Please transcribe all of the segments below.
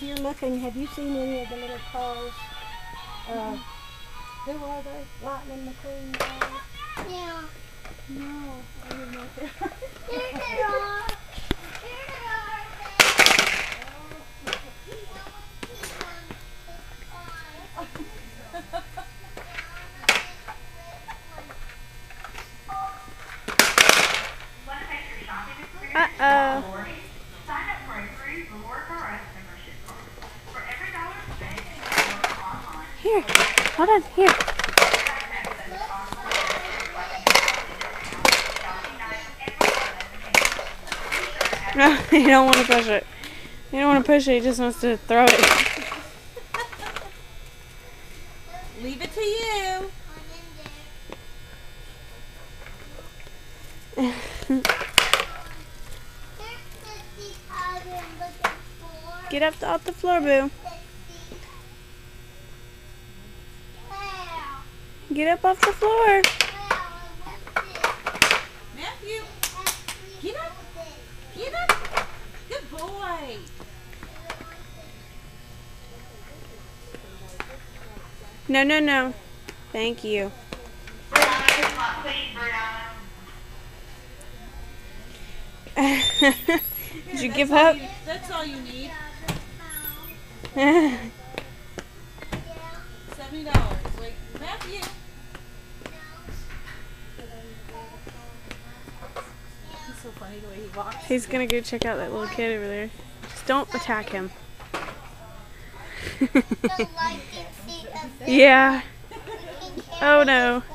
You're looking, have you seen any of the little cars? Who are they? Lightning McQueen cars? Yeah. No, I didn't know that. Here they are. Here they are. Uh-oh. Sign up for a free Reward for Us membership card. For every dollar spent, you order online. Here. Hold on. Here. No, he don't want to push it. He don't want to push it. He just wants to throw it. Leave it to you. Get up off the floor, Boo. Get up off the floor. Matthew, get up. Get up. Good boy. No, no, no. Thank you. Did you give up? That's all you need. $70. Wait, Matthew. He's so funny the way he walks. He's gonna go check out that little kid over there. Just don't attack him. Yeah. Oh no. Okay,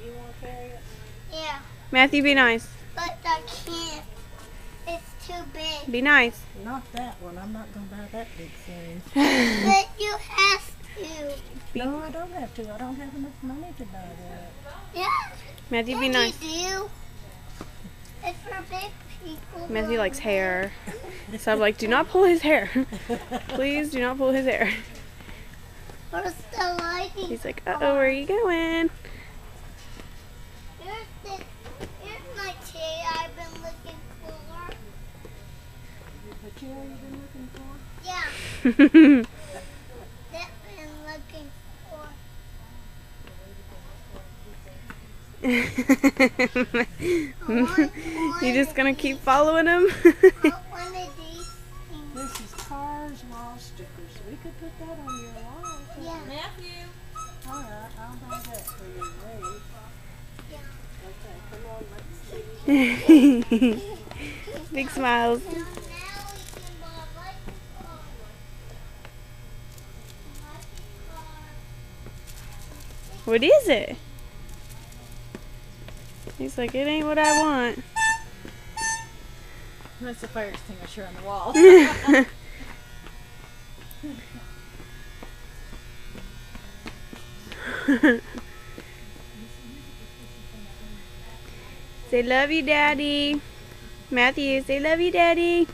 you want to carry it? Yeah, Matthew, be nice. but I can't. It's too big. Be nice. Not that one. I'm not going to buy that big thing. But you have to. No, I don't have to. I don't have enough money to buy that. Yeah. Matthew, be Yeah, nice. you do. It's for big people. Matthew likes hair. So I'm like, do not pull his hair. Please do not pull his hair. Where's the lighting? He's like, uh-oh, where are you going? Here's my chair I've been looking for. The chair you've been looking for? Yeah, that been looking for. You just gonna keep following him? I want one of these things. This is Cars wall stickers. We could put that on your wall. Yeah. Matthew. All right, I'll buy that for you. Wait. Yeah. Okay, come on, let's see. Big smiles. Now we can buy light car. What is it? He's like, it ain't what I want. That's the fire extinguisher on the wall. Say love you, Daddy. Matthew, say love you, Daddy.